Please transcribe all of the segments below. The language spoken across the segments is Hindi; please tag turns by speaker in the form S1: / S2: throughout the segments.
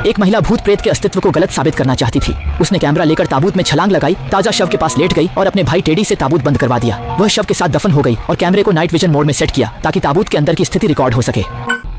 S1: एक महिला भूत प्रेत के अस्तित्व को गलत साबित करना चाहती थी। उसने कैमरा लेकर ताबूत में छलांग लगाई, ताजा शव के पास लेट गई और अपने भाई टेडी से ताबूत बंद करवा दिया। वह शव के साथ दफन हो गई और कैमरे को नाइट विजन मोड में सेट किया ताकि ताबूत के अंदर की स्थिति रिकॉर्ड हो सके।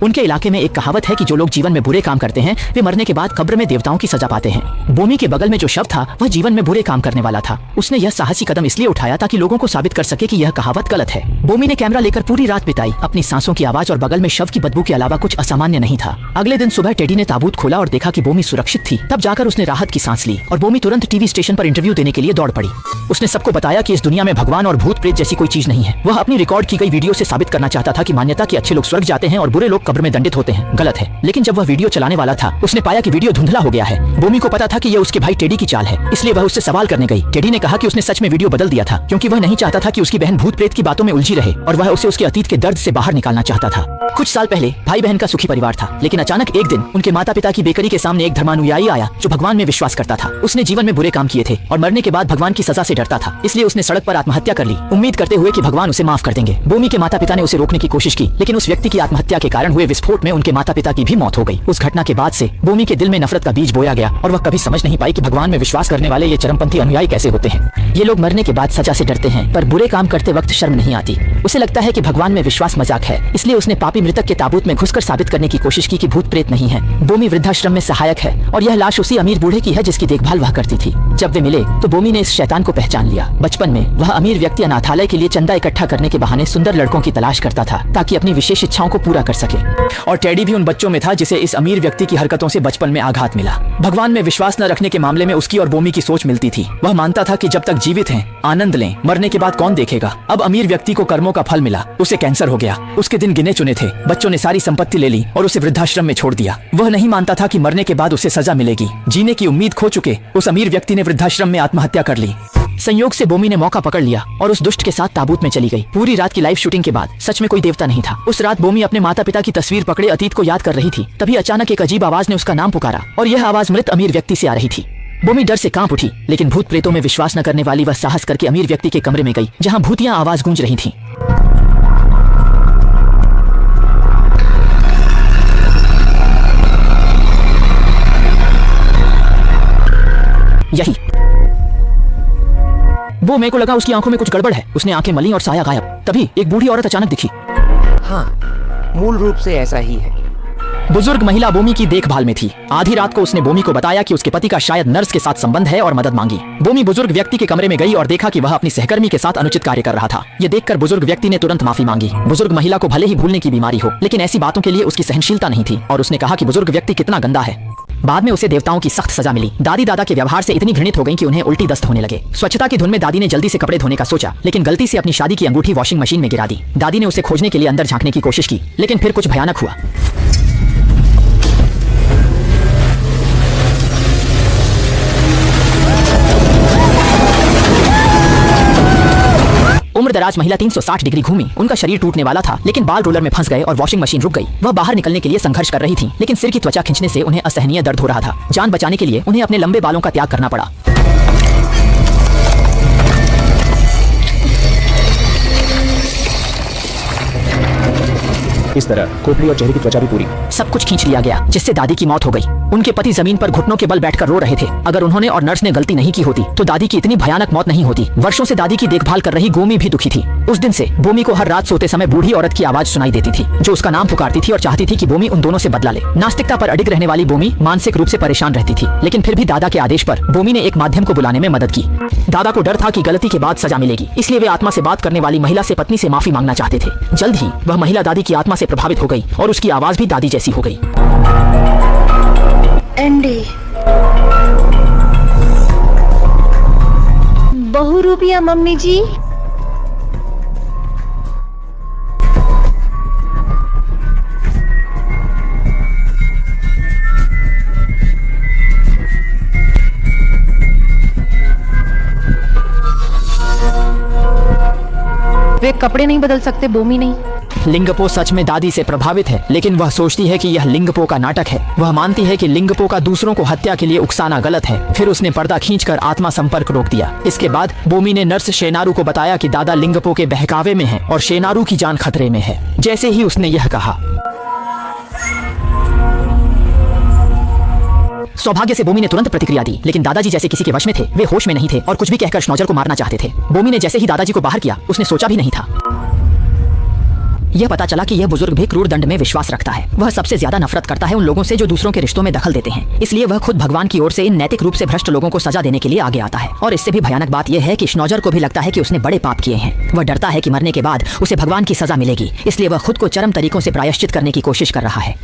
S1: उनके इलाके में एक कहावत है कि जो लोग जीवन में बुरे काम करते हैं वे मरने के बाद कब्र में देवताओं की सजा पाते हैं। बोमी के बगल में जो शव था वह जीवन में बुरे काम करने वाला था। उसने यह साहसी कदम इसलिए उठाया ताकि लोगों को साबित कर सके कि यह कहावत गलत है। बोमी ने कैमरा लेकर पूरी रात बिताई। अपनी सांसों की आवाज और बगल में शव की बदबू के अलावा कुछ असामान्य नहीं था। अगले दिन सुबह टेडी ने ताबूत खोला और देखा कि बोमी सुरक्षित थी। तब जाकर उसने राहत की सांस ली और बोमी तुरंत टीवी स्टेशन पर इंटरव्यू देने के लिए दौड़ पड़ी। उसने सबको बताया कि इस दुनिया में भगवान और भूत प्रेत जैसी कोई चीज नहीं है। वह अपनी रिकॉर्ड की गई वीडियो से साबित करना चाहता था कि मान्यता के अच्छे लोग स्वर्ग जाते हैं और बुरे लोग कब्र में दंडित होते हैं गलत है। लेकिन जब वह वीडियो चलाने वाला था उसने पाया कि वीडियो धुंधला हो गया है। बोमी को पता था कि यह उसके भाई टेडी की चाल है, इसलिए वह उससे सवाल करने गई। टेडी ने कहा कि उसने सच में वीडियो बदल दिया था क्योंकि वह नहीं चाहता था कि उसकी बहन भूत प्रेत की बातों में उलझी रहे और वह उसे उसके अतीत के दर्द से बाहर निकालना चाहता था। कुछ साल पहले भाई बहन का सुखी परिवार था, लेकिन अचानक एक दिन उनके माता पिता की बेकरी के सामने एक धर्मानुयायी आया जो भगवान में विश्वास करता था। उसने जीवन में बुरे काम किए थे और मरने के बाद भगवान की सजा से डरता था, इसलिए उसने सड़क पर आत्महत्या कर ली, उम्मीद करते हुए कि भगवान उसे माफ कर देंगे। बोमी के माता पिता ने उसे रोकने की कोशिश की, लेकिन उस व्यक्ति की आत्महत्या के कारण हुए विस्फोट में उनके माता पिता की भी मौत हो गई। उस घटना के बाद से बोमी के दिल में नफरत का बीज बोया गया और वह कभी समझ नहीं पाई कि भगवान में विश्वास करने वाले ये चरमपंथी अनुयायी कैसे होते हैं। ये लोग मरने के बाद सजा से डरते हैं पर बुरे काम करते वक्त शर्म नहीं आती। उसे लगता है कि भगवान में विश्वास मजाक है, इसलिए उसने पापी मृतक के ताबूत में घुसकर साबित करने की कोशिश की कि भूत प्रेत नहीं है। बोमी वृद्धाश्रम में सहायक है और यह लाश उसी अमीर बूढ़े की है जिसकी देखभाल वह करती थी। जब वे मिले तो बोमी ने इस शैतान को पहचान लिया। बचपन में वह अमीर व्यक्ति अनाथालय के लिए चंदा इकट्ठा करने के बहाने सुंदर लड़कों की तलाश करता था ताकि अपनी विशेष इच्छाओं को पूरा कर सके। और टेडी भी उन बच्चों में था जिसे इस अमीर व्यक्ति की हरकतों से बचपन में आघात मिला। भगवान में विश्वास न रखने के मामले में उसकी और बोमी की सोच मिलती थी। वह मानता था कि जब तक जीवित हैं आनंद लें, मरने के बाद कौन देखेगा। अब अमीर व्यक्ति को कर्मों का फल मिला, उसे कैंसर हो गया। उसके दिन गिने चुने थे, बच्चों ने सारी संपत्ति ले ली और उसे वृद्धाश्रम में छोड़ दिया। वह नहीं मानता था कि मरने के बाद उसे सजा मिलेगी। जीने की उम्मीद खो चुके उस अमीर व्यक्ति ने वृद्धाश्रम में आत्महत्या कर ली। संयोग से बोमी ने मौका पकड़ लिया और उस दुष्ट के साथ ताबूत में चली गई। पूरी रात की लाइव शूटिंग के बाद सच में कोई देवता नहीं था। उस रात बोमी अपने माता पिता की तस्वीर पकड़े अतीत को याद कर रही थी। तभी अचानक एक अजीब आवाज ने उसका नाम पुकारा और यह आवाज मृत अमीर व्यक्ति से आ रही थी। बोमी डर से कांप उठी, लेकिन भूत प्रेतों में विश्वास न करने वाली वह साहस करके अमीर व्यक्ति के कमरे में गई जहाँ भूतियां आवाज गूंज रही थी। यही वो मेरे को लगा उसकी आंखों में कुछ गड़बड़ है। उसने आंखें मली और साया गायब। तभी एक बूढ़ी औरत अचानक दिखी।
S2: हाँ, मूल रूप से ऐसा ही है।
S1: बुजुर्ग महिला बोमी की देखभाल में थी। आधी रात को उसने बोमी को बताया कि उसके पति का शायद नर्स के साथ संबंध है और मदद मांगी। बोमी बुजुर्ग व्यक्ति के कमरे में गई और देखा कि वह अपनी सहकर्मी के साथ अनुचित कार्य कर रहा था। ये देखकर बुजुर्ग व्यक्ति ने तुरंत माफी मांगी। बुजुर्ग महिला को भले ही भूलने की बीमारी हो, लेकिन ऐसी बातों के लिए उसकी सहनशीलता नहीं थी और उसने कहा कि बुजुर्ग व्यक्ति कितना गंदा है। बाद में उसे देवताओं की सख्त सजा मिली। दादी दादा के व्यवहार से इतनी घृणित हो गईं कि उन्हें उल्टी दस्त होने लगे। स्वच्छता की धुन में दादी ने जल्दी से कपड़े धोने का सोचा, लेकिन गलती से अपनी शादी की अंगूठी वॉशिंग मशीन में गिरा दी। दादी ने उसे खोजने के लिए अंदर झांकने की कोशिश की, लेकिन फिर कुछ भयानक हुआ। उम्रदराज महिला 360 डिग्री घूमी। उनका शरीर टूटने वाला था, लेकिन बाल रोलर में फंस गए और वॉशिंग मशीन रुक गई। वह बाहर निकलने के लिए संघर्ष कर रही थी, लेकिन सिर की त्वचा खींचने से उन्हें असहनीय दर्द हो रहा था। जान बचाने के लिए उन्हें अपने लंबे बालों का त्याग करना पड़ा।
S3: इस तरह खोपड़ी और चेहरे की त्वचा भी पूरी।
S1: सब कुछ खींच लिया गया, जिससे दादी की मौत हो गई। उनके पति जमीन पर घुटनों के बल बैठकर रो रहे थे। अगर उन्होंने और नर्स ने गलती नहीं की होती तो दादी की इतनी भयानक मौत नहीं होती। वर्षों से दादी की देखभाल कर रही गोमी भी दुखी थी। उस दिन से बोमी को हर रात सोते समय बूढ़ी औरत की आवाज सुनाई देती थी जो उसका नाम पुकारती थी और चाहती थी कि बोमी उन दोनों से बदला ले। नास्तिकता पर अडिग रहने वाली बोमी मानसिक रूप से परेशान रहती थी, लेकिन फिर भी दादा के आदेश पर बोमी ने एक माध्यम को बुलाने में मदद की। दादा को डर था कि गलती के बाद सजा मिलेगी, इसलिए वे आत्मा से बात करने वाली महिला से पत्नी से माफी मांगना चाहते थे। जल्द ही वह महिला दादी की आत्मा से प्रभावित हो गई और उसकी आवाज भी दादी जैसी हो गई।
S4: एंडी, बहु रूपिया मम्मी जी। वे कपड़े नहीं बदल सकते, बोमी नहीं।
S1: लिंगपो सच में दादी से प्रभावित है, लेकिन वह सोचती है कि यह लिंगपो का नाटक है। वह मानती है कि लिंगपो का दूसरों को हत्या के लिए उकसाना गलत है। फिर उसने पर्दा खींचकर आत्मा संपर्क रोक दिया। इसके बाद बोमी ने नर्स शेनारू को बताया कि दादा लिंगपो के बहकावे में है और शेनारू की जान खतरे में है। जैसे ही उसने यह कहा, सौभाग्य से बोमी ने तुरंत प्रतिक्रिया दी, लेकिन दादाजी जैसे किसी के वश में थे। वे होश में नहीं थे और कुछ भी कहकर श्नौजर को मारना चाहते थे। बोमी ने जैसे ही दादाजी को बाहर किया, उसने सोचा भी नहीं था। यह पता चला कि यह बुजुर्ग भी क्रूर दंड में विश्वास रखता है। वह सबसे ज्यादा नफरत करता है उन लोगों से जो दूसरों के रिश्तों में दखल देते हैं। इसलिए वह खुद भगवान की ओर से इन नैतिक रूप से भ्रष्ट लोगों को सजा देने के लिए आगे आता है। और इससे भी भयानक बात यह है कि श्नौजर को भी लगता है कि उसने बड़े पाप किए हैं। वह डरता है कि मरने के बाद उसे भगवान की सजा मिलेगी, इसलिए वह खुद को चरम तरीकों से प्रायश्चित करने की कोशिश कर रहा है।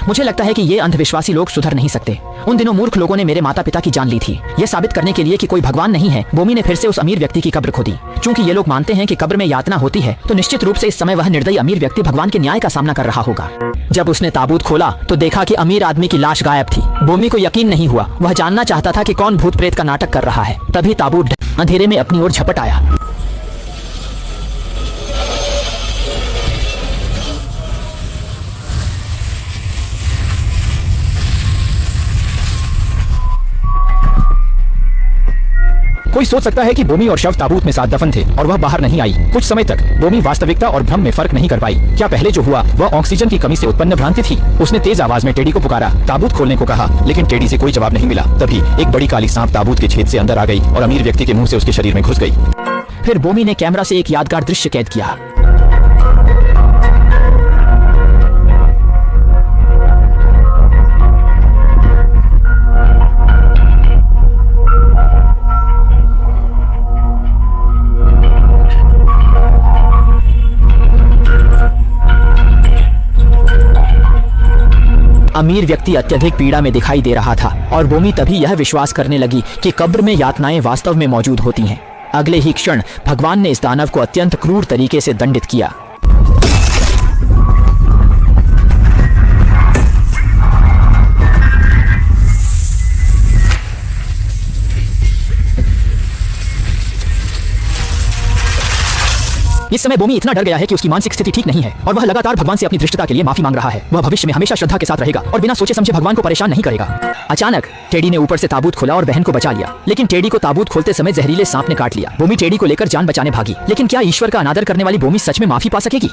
S1: मुझे लगता है कि ये अंधविश्वासी लोग सुधर नहीं सकते। उन दिनों मूर्ख लोगों ने मेरे माता पिता की जान ली थी। यह साबित करने के लिए कि कोई भगवान नहीं है, बोमी ने फिर से उस अमीर व्यक्ति की कब्र खोदी। चूंकि ये लोग मानते हैं कि कब्र में यातना होती है, तो निश्चित रूप से इस समय वह निर्दयी अमीर व्यक्ति भगवान के न्याय का सामना कर रहा होगा। जब उसने ताबूत खोला तो देखा कि अमीर आदमी की लाश गायब थी। बोमी को यकीन नहीं हुआ। वह जानना चाहता था कि कौन भूत प्रेत का नाटक कर रहा है। तभी ताबूत अंधेरे में अपनी ओर झपट आया।
S3: कोई सोच सकता है कि बोमी और शव ताबूत में साथ दफन थे और वह बाहर नहीं आई। कुछ समय तक बोमी वास्तविकता और भ्रम में फर्क नहीं कर पाई। क्या पहले जो हुआ वह ऑक्सीजन की कमी से उत्पन्न भ्रांति थी? उसने तेज आवाज में टेडी को पुकारा, ताबूत खोलने को कहा, लेकिन टेडी से कोई जवाब नहीं मिला। तभी एक बड़ी काली सांप ताबूत के छेद से अंदर आ गई और अमीर व्यक्ति के मुंह से उसके शरीर में घुस गई।
S1: फिर बोमी ने कैमरा से एक यादगार दृश्य कैद किया। अमीर व्यक्ति अत्यधिक पीड़ा में दिखाई दे रहा था और बोमी तभी यह विश्वास करने लगी कि कब्र में यातनाएं वास्तव में मौजूद होती हैं। अगले ही क्षण भगवान ने इस दानव को अत्यंत क्रूर तरीके से दंडित किया। इस समय बोमी इतना डर गया है कि उसकी मानसिक स्थिति ठीक नहीं है और वह लगातार भगवान से अपनी धृष्टता के लिए माफी मांग रहा है। वह भविष्य में हमेशा श्रद्धा के साथ रहेगा और बिना सोचे समझे भगवान को परेशान नहीं करेगा। अचानक टेडी ने ऊपर से ताबूत खोला और बहन को बचा लिया, लेकिन टेडी को ताबूत खोलते समय जहरीले सांप ने काट लिया। बोमी टेडी को लेकर जान बचाने भागी, लेकिन क्या ईश्वर का अनादर करने वाली बोमी सच में माफी पा सकेगी?